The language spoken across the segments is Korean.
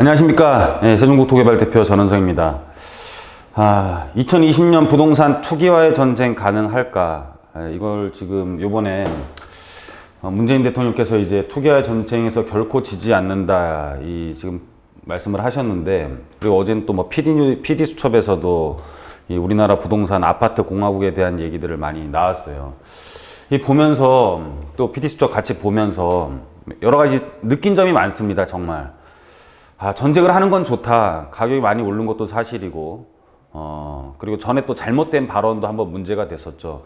안녕하십니까. 세종국토개발 대표 전원성입니다. 2020년 부동산 투기와의 전쟁 가능할까? 이걸 지금 요번에 문재인 대통령께서 이제 투기와의 전쟁에서 결코 지지 않는다. 지금 말씀을 하셨는데, 그리고 어제는 또 뭐 PD 수첩에서도 이 우리나라 부동산 아파트 공화국에 대한 얘기들을 많이 나왔어요. 보면서 또 PD 수첩 같이 보면서 여러 가지 느낀 점이 많습니다. 정말. 전쟁을 하는 건 좋다. 가격이 많이 오른 것도 사실이고, 그리고 전에 또 잘못된 발언도 한번 문제가 됐었죠.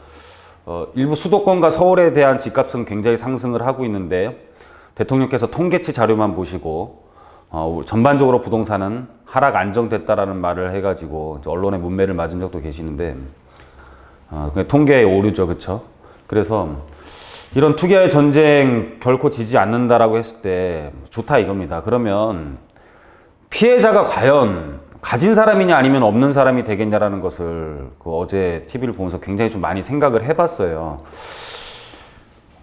일부 수도권과 서울에 대한 집값은 굉장히 상승을 하고 있는데, 대통령께서 통계치 자료만 보시고, 전반적으로 부동산은 하락 안정됐다라는 말을 해가지고, 언론에 문매를 맞은 적도 계시는데, 통계의 오류죠. 그쵸? 그래서, 이런 투기와의 전쟁 결코 지지 않는다라고 했을 때, 좋다 이겁니다. 그러면, 피해자가 과연 가진 사람이냐 아니면 없는 사람이 되겠냐라는 것을 어제 TV를 보면서 굉장히 좀 많이 생각을 해봤어요.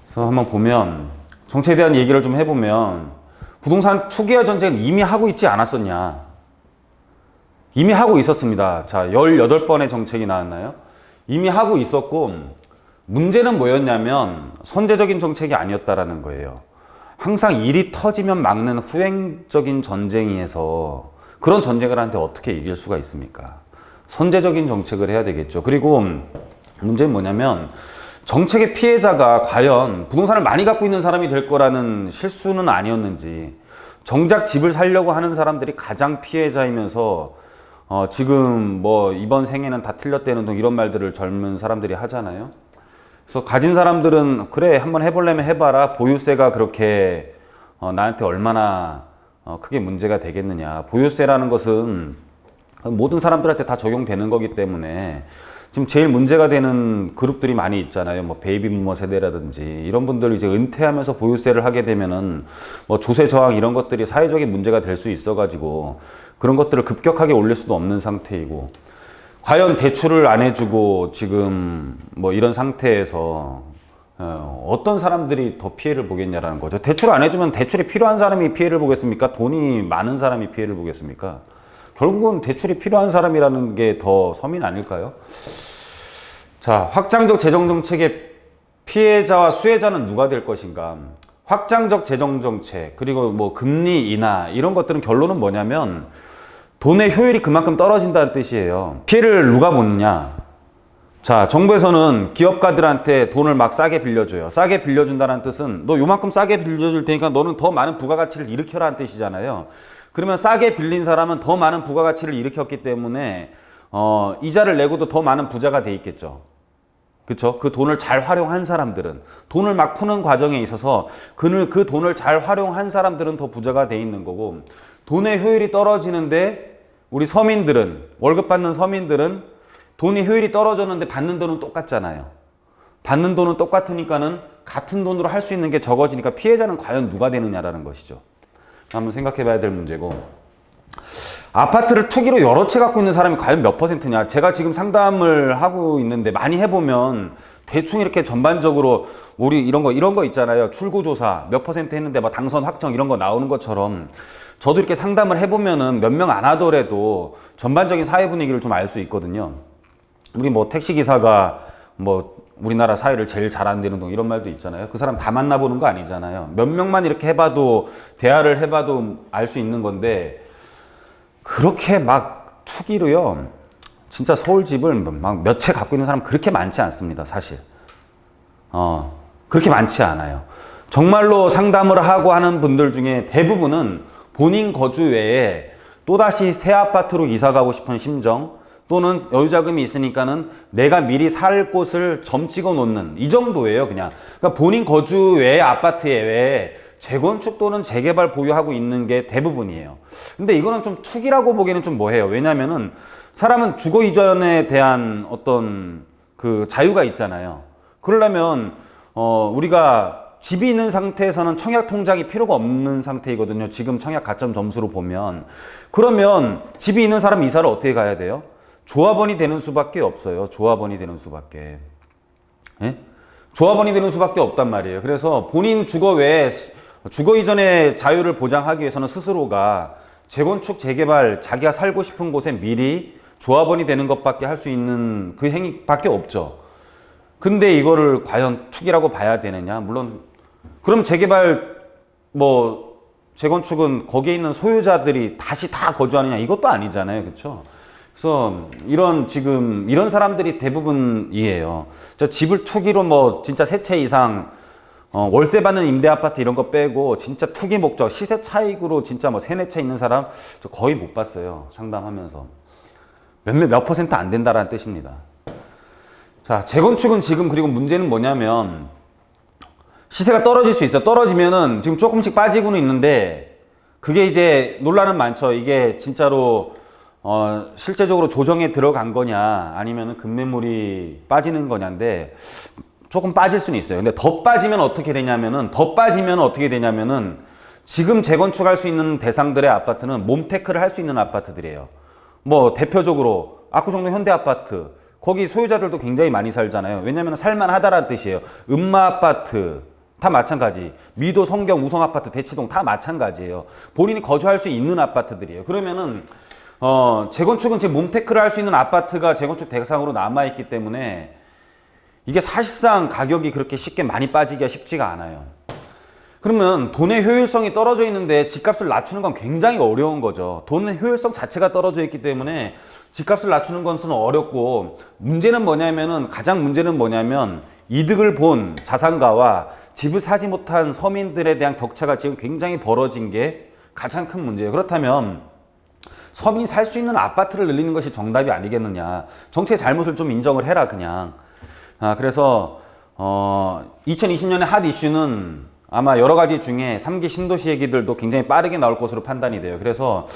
그래서 한번 보면 정책에 대한 얘기를 좀 해보면 부동산 투기와 전쟁은 이미 하고 있지 않았었냐. 이미 하고 있었습니다. 자, 18번의 정책이 나왔나요? 이미 하고 있었고 문제는 뭐였냐면 선제적인 정책이 아니었다라는 거예요. 항상 일이 터지면 막는 후행적인 전쟁에서 그런 전쟁을 하는데 어떻게 이길 수가 있습니까? 선제적인 정책을 해야 되겠죠. 그리고 문제는 뭐냐면 정책의 피해자가 과연 부동산을 많이 갖고 있는 사람이 될 거라는 실수는 아니었는지, 정작 집을 사려고 하는 사람들이 가장 피해자이면서 지금 뭐 이번 생에는 다 틀렸다는 등 이런 말들을 젊은 사람들이 하잖아요. 그래서 가진 사람들은 그래 한번 해보려면 해봐라. 보유세가 그렇게 나한테 얼마나 크게 문제가 되겠느냐. 보유세라는 것은 모든 사람들한테 다 적용되는 거기 때문에 지금 제일 문제가 되는 그룹들이 많이 있잖아요. 뭐 베이비부머 세대라든지 이런 분들이 이제 은퇴하면서 보유세를 하게 되면은 뭐 조세 저항 이런 것들이 사회적인 문제가 될 수 있어가지고 그런 것들을 급격하게 올릴 수도 없는 상태이고, 과연 대출을 안 해주고 지금 뭐 이런 상태에서 어떤 사람들이 더 피해를 보겠냐라는 거죠. 대출 안 해주면 대출이 필요한 사람이 피해를 보겠습니까? 돈이 많은 사람이 피해를 보겠습니까? 결국은 대출이 필요한 사람이라는 게 더 서민 아닐까요? 자, 확장적 재정정책의 피해자와 수혜자는 누가 될 것인가? 확장적 재정정책, 그리고 뭐 금리 인하 이런 것들은 결론은 뭐냐면 돈의 효율이 그만큼 떨어진다는 뜻이에요. 피해를 누가 보느냐? 자, 정부에서는 기업가들한테 돈을 막 싸게 빌려줘요. 싸게 빌려준다는 뜻은 너 요만큼 싸게 빌려줄 테니까 너는 더 많은 부가가치를 일으켜라는 뜻이잖아요. 그러면 싸게 빌린 사람은 더 많은 부가가치를 일으켰기 때문에 이자를 내고도 더 많은 부자가 돼 있겠죠. 그쵸? 그 돈을 잘 활용한 사람들은, 돈을 막 푸는 과정에 있어서 그 돈을 잘 활용한 사람들은 더 부자가 돼 있는 거고, 돈의 효율이 떨어지는데 우리 서민들은, 월급 받는 서민들은 돈이 효율이 떨어졌는데 받는 돈은 똑같잖아요. 받는 돈은 똑같으니까는 같은 돈으로 할 수 있는 게 적어지니까 피해자는 과연 누가 되느냐라는 것이죠. 한번 생각해 봐야 될 문제고, 아파트를 투기로 여러 채 갖고 있는 사람이 과연 몇 %냐. 제가 지금 상담을 하고 있는데 많이 해보면 대충 이렇게 전반적으로 우리 이런 거 있잖아요. 출구조사 몇 % 했는데 막 당선 확정 이런 거 나오는 것처럼 저도 이렇게 상담을 해보면은 몇 명 안 하더라도 전반적인 사회 분위기를 좀 알 수 있거든요. 우리 뭐 택시기사가 뭐 우리나라 사회를 제일 잘 안 되는 동 이런 말도 있잖아요. 그 사람 다 만나보는 거 아니잖아요. 몇 명만 이렇게 해봐도, 대화를 해봐도 알 수 있는 건데, 그렇게 막 투기로요, 진짜 서울집을 막 몇 채 갖고 있는 사람 그렇게 많지 않습니다, 사실. 그렇게 많지 않아요. 정말로 상담을 하고 하는 분들 중에 대부분은 본인 거주 외에 또다시 새 아파트로 이사 가고 싶은 심정, 또는 여유자금이 있으니까는 내가 미리 살 곳을 점 찍어 놓는 이 정도예요, 그냥. 그러니까 본인 거주 외의 아파트 외에 재건축 또는 재개발 보유하고 있는 게 대부분이에요. 근데 이거는 좀 투기라고 보기에는 좀 뭐해요. 왜냐면은 사람은 주거 이전에 대한 어떤 그 자유가 있잖아요. 그러려면 우리가 집이 있는 상태에서는 청약 통장이 필요가 없는 상태이거든요. 지금 청약 가점 점수로 보면. 그러면 집이 있는 사람 이사를 어떻게 가야 돼요? 조합원이 되는 수밖에 없어요. 조합원이 되는 수밖에. 예? 조합원이 되는 수밖에 없단 말이에요. 그래서 본인 주거 외에 주거 이전의 자유를 보장하기 위해서는 스스로가 재건축, 재개발, 자기가 살고 싶은 곳에 미리 조합원이 되는 것밖에 할 수 있는 그 행위밖에 없죠. 근데 이거를 과연 투기라고 봐야 되느냐? 물론 그럼 재개발 뭐 재건축은 거기에 있는 소유자들이 다시 다 거주하느냐? 이것도 아니잖아요. 그렇죠? 그래서 지금 이런 사람들이 대부분이에요. 저 집을 투기로 뭐 진짜 세 채 이상 월세 받는 임대 아파트 이런 거 빼고 진짜 투기 목적 시세 차익으로 진짜 뭐 세네 채 있는 사람 저 거의 못 봤어요. 상담하면서 몇 퍼센트 안 된다라는 뜻입니다. 자, 재건축은 지금 그리고 문제는 뭐냐면 시세가 떨어질 수 있어. 떨어지면은 지금 조금씩 빠지고는 있는데 그게 이제 논란은 많죠. 이게 진짜로 실제적으로 조정에 들어간 거냐 아니면은 급매물이 빠지는 거냐인데 조금 빠질 수는 있어요. 근데 더 빠지면 어떻게 되냐면은 지금 재건축할 수 있는 대상들의 아파트는 몸테크를 할 수 있는 아파트들이에요. 뭐 대표적으로 압구정동 현대아파트 거기 소유자들도 굉장히 많이 살잖아요. 왜냐하면 살만하다라는 뜻이에요. 음마아파트 다 마찬가지. 미도, 성경, 우성아파트, 대치동 다 마찬가지예요. 본인이 거주할 수 있는 아파트들이에요. 그러면은 재건축은 지금 몸테크를 할 수 있는 아파트가 재건축 대상으로 남아있기 때문에 이게 사실상 가격이 그렇게 쉽게 많이 빠지기가 쉽지가 않아요. 그러면 돈의 효율성이 떨어져 있는데 집값을 낮추는 건 굉장히 어려운 거죠. 돈의 효율성 자체가 떨어져 있기 때문에 집값을 낮추는 것은 어렵고 가장 문제는 뭐냐면 이득을 본 자산가와 집을 사지 못한 서민들에 대한 격차가 지금 굉장히 벌어진 게 가장 큰 문제예요. 그렇다면 서민이 살 수 있는 아파트를 늘리는 것이 정답이 아니겠느냐. 정치의 잘못을 좀 인정을 해라 그냥. 그래서 2020년의 핫 이슈는 아마 여러 가지 중에 3기 신도시 얘기들도 굉장히 빠르게 나올 것으로 판단이 돼요. 그래서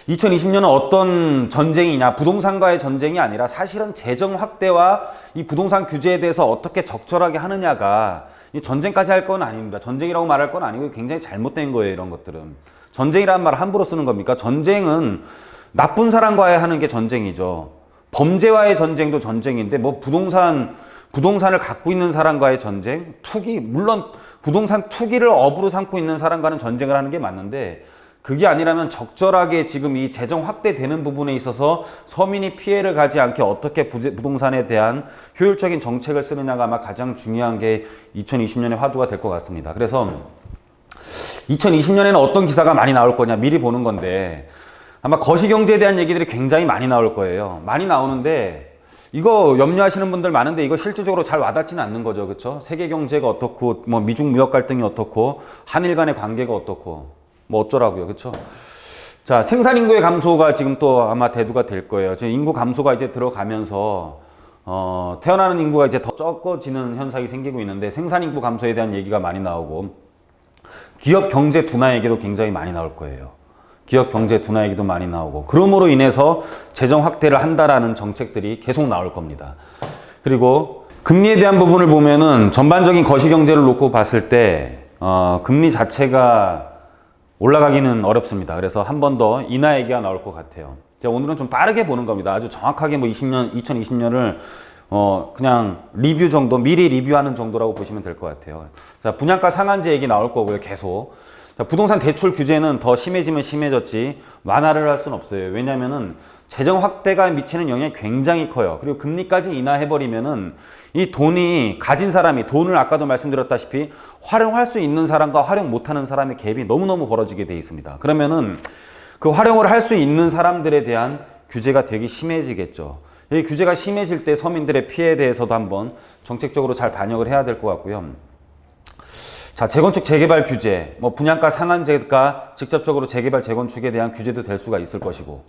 2020년은 어떤 전쟁이냐, 부동산과의 전쟁이 아니라 사실은 재정 확대와 이 부동산 규제에 대해서 어떻게 적절하게 하느냐가 이 전쟁까지 할 건 아닙니다. 전쟁이라고 말할 건 아니고 굉장히 잘못된 거예요. 이런 것들은. 전쟁이라는 말을 함부로 쓰는 겁니까? 전쟁은 나쁜 사람과의 하는 게 전쟁이죠. 범죄와의 전쟁도 전쟁인데 뭐 부동산을 갖고 있는 사람과의 전쟁, 물론 부동산 투기를 업으로 삼고 있는 사람과는 전쟁을 하는 게 맞는데 그게 아니라면 적절하게 지금 이 재정 확대되는 부분에 있어서 서민이 피해를 가지 않게 어떻게 부동산에 대한 효율적인 정책을 쓰느냐가 아마 가장 중요한 게 2020년의 화두가 될 것 같습니다. 그래서 2020년에는 어떤 기사가 많이 나올 거냐 미리 보는 건데 아마 거시경제에 대한 얘기들이 굉장히 많이 나올 거예요. 많이 나오는데 이거 염려하시는 분들 많은데 이거 실질적으로 잘 와닿지는 않는 거죠. 그렇죠? 세계 경제가 어떻고 뭐 미중 무역 갈등이 어떻고 한일 간의 관계가 어떻고 뭐 어쩌라고요. 그렇죠? 자, 생산 인구의 감소가 지금 또 아마 대두가 될 거예요. 지금 인구 감소가 이제 들어가면서 태어나는 인구가 이제 더 적어지는 현상이 생기고 있는데 생산 인구 감소에 대한 얘기가 많이 나오고 기업 경제 둔화 얘기도 굉장히 많이 나올 거예요. 기업 경제 둔화 얘기도 많이 나오고 그럼으로 인해서 재정 확대를 한다라는 정책들이 계속 나올 겁니다. 그리고 금리에 대한 부분을 보면은 전반적인 거시경제를 놓고 봤을 때 금리 자체가 올라가기는 어렵습니다. 그래서 한 번 더 인하 얘기가 나올 것 같아요. 제가 오늘은 좀 빠르게 보는 겁니다. 아주 정확하게 뭐 2020년을 그냥 리뷰 정도, 미리 리뷰하는 정도라고 보시면 될 것 같아요. 자, 분양가 상한제 얘기 나올 거고요, 계속. 자, 부동산 대출 규제는 더 심해지면 심해졌지 완화를 할 수는 없어요. 왜냐면은 재정 확대가 미치는 영향이 굉장히 커요. 그리고 금리까지 인하해버리면은 이 돈이 가진 사람이 돈을 아까도 말씀드렸다시피 활용할 수 있는 사람과 활용 못하는 사람의 갭이 너무너무 벌어지게 돼 있습니다. 그러면은 그 활용을 할 수 있는 사람들에 대한 규제가 되게 심해지겠죠. 이 규제가 심해질 때 서민들의 피해에 대해서도 한번 정책적으로 잘 반영을 해야 될 것 같고요. 자, 재건축 재개발 규제, 뭐 분양가 상한제가 직접적으로 재개발 재건축에 대한 규제도 될 수가 있을 것이고,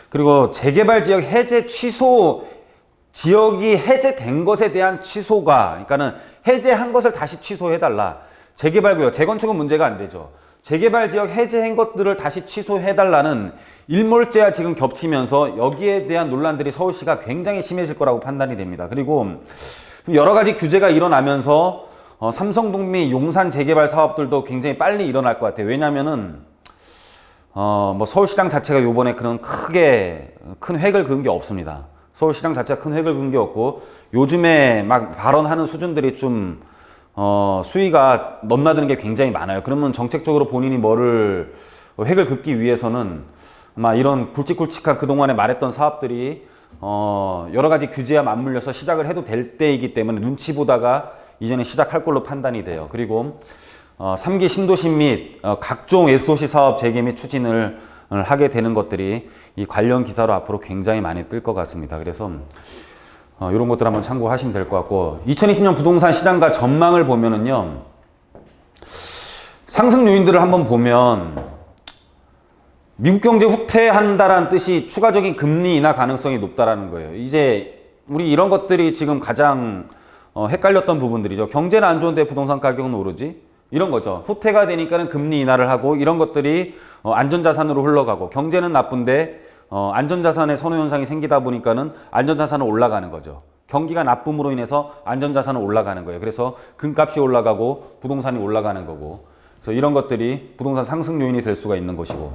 그리고 재개발 지역 해제 취소, 지역이 해제된 것에 대한 취소가, 그러니까는 해제한 것을 다시 취소해달라. 재개발 구역, 재건축은 문제가 안 되죠. 재개발 지역 해제한 것들을 다시 취소해달라는 일몰제와 지금 겹치면서 여기에 대한 논란들이 서울시가 굉장히 심해질 거라고 판단이 됩니다. 그리고 여러 가지 규제가 일어나면서 삼성동미 용산 재개발 사업들도 굉장히 빨리 일어날 것 같아요. 왜냐면은 뭐 서울시장 자체가 요번에 그런 크게 큰 획을 그은 게 없습니다. 서울시장 자체가 큰 획을 그은 게 없고 요즘에 막 발언하는 수준들이 좀 수위가 넘나드는 게 굉장히 많아요. 그러면 정책적으로 본인이 뭐를 획을 긋기 위해서는 아마 이런 굵직굵직한 그동안에 말했던 사업들이 여러 가지 규제와 맞물려서 시작을 해도 될 때이기 때문에 눈치 보다가 이제는 시작할 걸로 판단이 돼요. 그리고 3기 신도시 및 각종 SOC 사업 재개 및 추진을 하게 되는 것들이 이 관련 기사로 앞으로 굉장히 많이 뜰 것 같습니다. 그래서 이런 것들 한번 참고하시면 될 것 같고, 2020년 부동산 시장과 전망을 보면은요, 상승 요인들을 한번 보면 미국 경제 후퇴한다라는 뜻이 추가적인 금리 인하 가능성이 높다라는 거예요. 이제 우리 이런 것들이 지금 가장 헷갈렸던 부분들이죠. 경제는 안 좋은데 부동산 가격은 오르지? 이런 거죠. 후퇴가 되니까는 금리 인하를 하고 이런 것들이 안전자산으로 흘러가고, 경제는 나쁜데 안전자산의 선호 현상이 생기다 보니까는 안전자산은 올라가는 거죠. 경기가 나쁨으로 인해서 안전자산은 올라가는 거예요. 그래서 금값이 올라가고 부동산이 올라가는 거고, 그래서 이런 것들이 부동산 상승 요인이 될 수가 있는 것이고,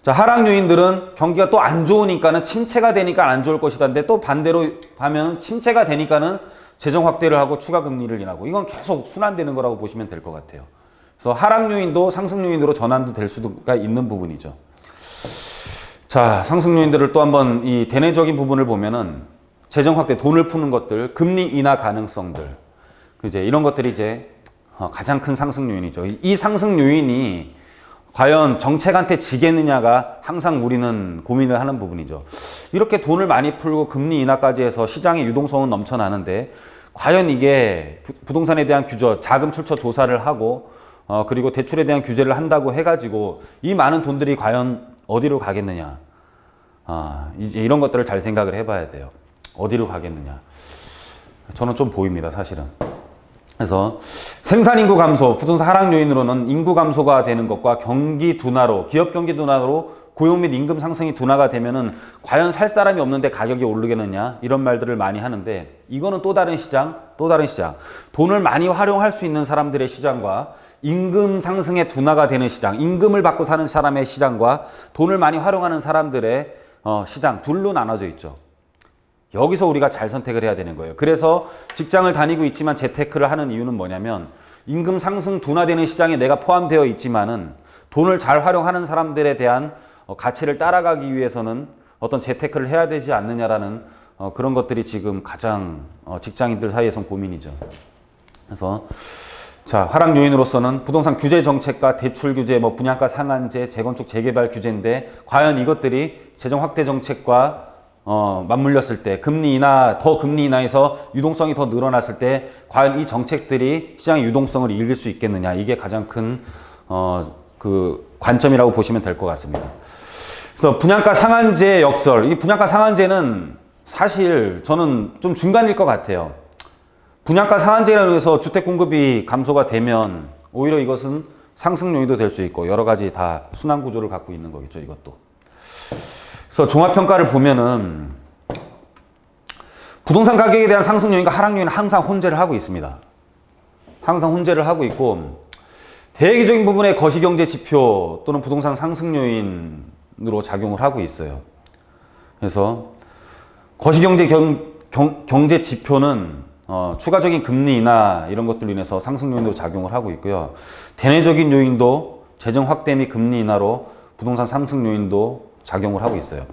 자, 하락 요인들은 경기가 또 안 좋으니까는 침체가 되니까 안 좋을 것이다인데, 또 반대로 하면 침체가 되니까는 재정 확대를 하고 추가 금리를 인하고, 이건 계속 순환되는 거라고 보시면 될 것 같아요. 그래서 하락 요인도 상승 요인으로 전환도 될 수가 있는 부분이죠. 자, 상승 요인들을 또 한번 이 대내적인 부분을 보면은 재정 확대, 돈을 푸는 것들, 금리 인하 가능성들, 이제 이런 것들이 이제 가장 큰 상승 요인이죠. 이 상승 요인이 과연 정책한테 지겠느냐가 항상 우리는 고민을 하는 부분이죠. 이렇게 돈을 많이 풀고 금리 인하까지 해서 시장의 유동성은 넘쳐나는데, 과연 이게 부동산에 대한 규제, 자금 출처 조사를 하고 그리고 대출에 대한 규제를 한다고 해가지고 이 많은 돈들이 과연 어디로 가겠느냐. 이제 이런 것들을 잘 생각을 해봐야 돼요. 어디로 가겠느냐. 저는 좀 보입니다, 사실은. 그래서 생산인구 감소, 부동산 하락 요인으로는 인구 감소가 되는 것과 경기 둔화로, 기업 경기 둔화로 고용 및 임금 상승이 둔화가 되면은 과연 살 사람이 없는데 가격이 오르겠느냐, 이런 말들을 많이 하는데, 이거는 또 다른 시장, 돈을 많이 활용할 수 있는 사람들의 시장과 임금 상승의 둔화가 되는 시장, 임금을 받고 사는 사람의 시장과 돈을 많이 활용하는 사람들의 시장, 둘로 나눠져 있죠. 여기서 우리가 잘 선택을 해야 되는 거예요. 그래서 직장을 다니고 있지만 재테크를 하는 이유는 뭐냐면, 임금 상승 둔화되는 시장에 내가 포함되어 있지만은 돈을 잘 활용하는 사람들에 대한 가치를 따라가기 위해서는 어떤 재테크를 해야 되지 않느냐라는 그런 것들이 지금 가장 직장인들 사이에선 고민이죠. 그래서 자, 하락 요인으로서는 부동산 규제 정책과 대출 규제, 분양가 상한제, 재건축 재개발 규제인데, 과연 이것들이 재정 확대 정책과 맞물렸을 때, 금리 인하해서 유동성이 더 늘어났을 때 과연 이 정책들이 시장의 유동성을 이길 수 있겠느냐, 이게 가장 큰 그 관점이라고 보시면 될 것 같습니다. 그래서 분양가 상한제 역설, 이 분양가 상한제는 사실 저는 좀 중간일 것 같아요. 분양가 상한제라고 해서 주택 공급이 감소가 되면 오히려 이것은 상승 요인도 될 수 있고, 여러 가지 다 순환 구조를 갖고 있는 거겠죠, 이것도. 그래서 종합평가를 보면은 부동산 가격에 대한 상승 요인과 하락 요인은 항상 혼재를 하고 있습니다. 항상 혼재를 하고 있고, 대기적인 부분의 거시경제 지표 또는 부동산 상승 요인으로 작용을 하고 있어요. 그래서 거시경제 경제 지표는 추가적인 금리 인하 이런 것들로 인해서 상승 요인으로 작용을 하고 있고요. 대내적인 요인도 재정 확대 및 금리 인하로 부동산 상승 요인도 작용을 하고 있어요.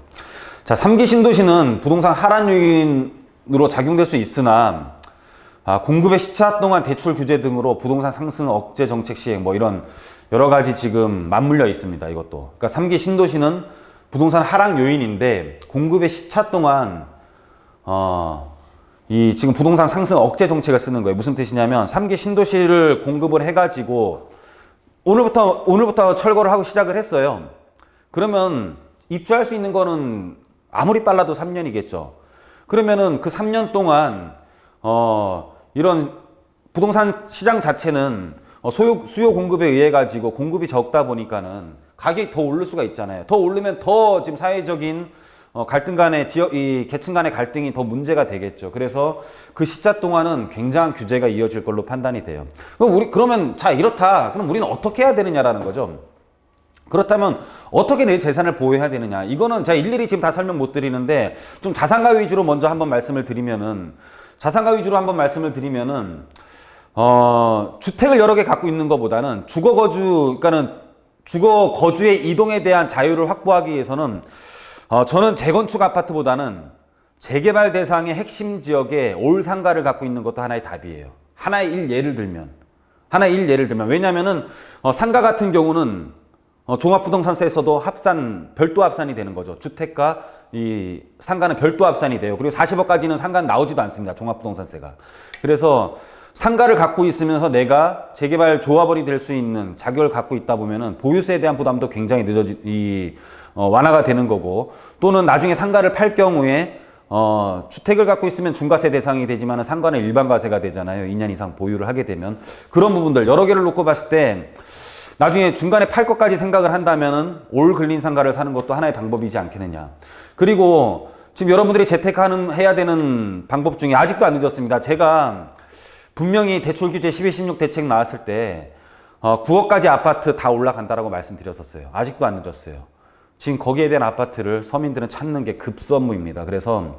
자, 3기 신도시는 부동산 하락 요인으로 작용될 수 있으나 공급의 시차 동안 대출 규제 등으로 부동산 상승 억제 정책 시행, 이런 여러 가지 지금 맞물려 있습니다, 이것도. 그러니까 3기 신도시는 부동산 하락 요인인데, 공급의 시차 동안 이 지금 부동산 상승 억제 정책을 쓰는 거예요. 무슨 뜻이냐면, 3기 신도시를 공급을 해가지고 오늘부터 철거를 하고 시작을 했어요. 그러면 입주할 수 있는 거는 아무리 빨라도 3년이겠죠. 그러면은 그 3년 동안 이런 부동산 시장 자체는 수요 공급에 의해 가지고 공급이 적다 보니까는 가격이 더 오를 수가 있잖아요. 더 오르면 더 지금 사회적인 갈등 간의 이 계층 간의 갈등이 더 문제가 되겠죠. 그래서 그 시차 동안은 굉장한 규제가 이어질 걸로 판단이 돼요. 그러면 자, 이렇다. 그럼 우리는 어떻게 해야 되느냐라는 거죠. 그렇다면 어떻게 내 재산을 보호해야 되느냐, 이거는 제가 일일이 지금 다 설명 못 드리는데, 좀 자산가 위주로 먼저 한번 말씀을 드리면은, 주택을 여러 개 갖고 있는 것보다는 그러니까는 주거 거주의 이동에 대한 자유를 확보하기 위해서는 저는 재건축 아파트보다는 재개발 대상의 핵심 지역에 올 상가를 갖고 있는 것도 하나의 답이에요. 하나의 예를 들면 왜냐면은 상가 같은 경우는 종합부동산세에서도 별도 합산이 되는 거죠. 주택과 이 상가는 별도 합산이 돼요. 그리고 40억까지는 상가는 나오지도 않습니다. 종합부동산세가. 그래서 상가를 갖고 있으면서 내가 재개발 조합원이 될 수 있는 자격을 갖고 있다 보면은 보유세에 대한 부담도 굉장히 완화가 되는 거고, 또는 나중에 상가를 팔 경우에 주택을 갖고 있으면 중과세 대상이 되지만 상가는 일반과세가 되잖아요. 2년 이상 보유를 하게 되면. 그런 부분들 여러 개를 놓고 봤을 때 나중에 중간에 팔 것까지 생각을 한다면은 올 근린 상가를 사는 것도 하나의 방법이지 않겠느냐. 그리고 지금 여러분들이 해야 되는 방법 중에 아직도 안 늦었습니다. 제가 분명히 대출 규제 12, 16 대책 나왔을 때 9억까지 아파트 다 올라간다라고 말씀드렸었어요. 아직도 안 늦었어요. 지금 거기에 대한 아파트를 서민들은 찾는 게 급선무입니다. 그래서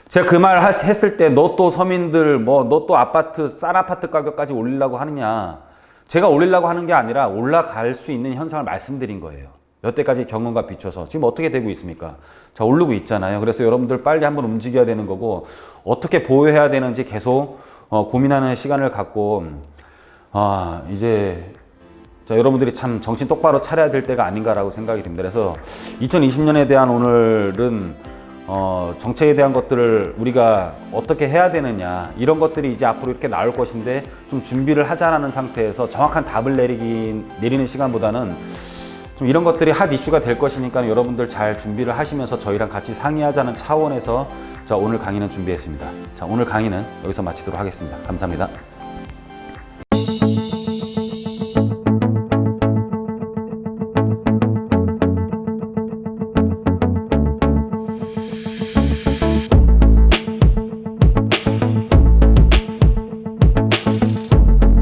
제가 그 말 했을 때 너 또 서민들 너 또 싼 아파트 가격까지 올리려고 하느냐. 제가 올리려고 하는 게 아니라 올라갈 수 있는 현상을 말씀드린 거예요. 여태까지 경험과 비춰서 지금 어떻게 되고 있습니까? 자, 오르고 있잖아요. 그래서 여러분들 빨리 한번 움직여야 되는 거고, 어떻게 보호해야 되는지 계속 고민하는 시간을 갖고 이제 여러분들이 참 정신 똑바로 차려야 될 때가 아닌가라고 생각이 듭니다. 그래서 2020년에 대한 오늘은 정책에 대한 것들을 우리가 어떻게 해야 되느냐, 이런 것들이 이제 앞으로 이렇게 나올 것인데 좀 준비를 하자라는 상태에서 정확한 답을 내리는 시간보다는 좀 이런 것들이 핫 이슈가 될 것이니까 여러분들 잘 준비를 하시면서 저희랑 같이 상의하자는 차원에서 오늘 강의는 준비했습니다. 자, 오늘 강의는 여기서 마치도록 하겠습니다. 감사합니다.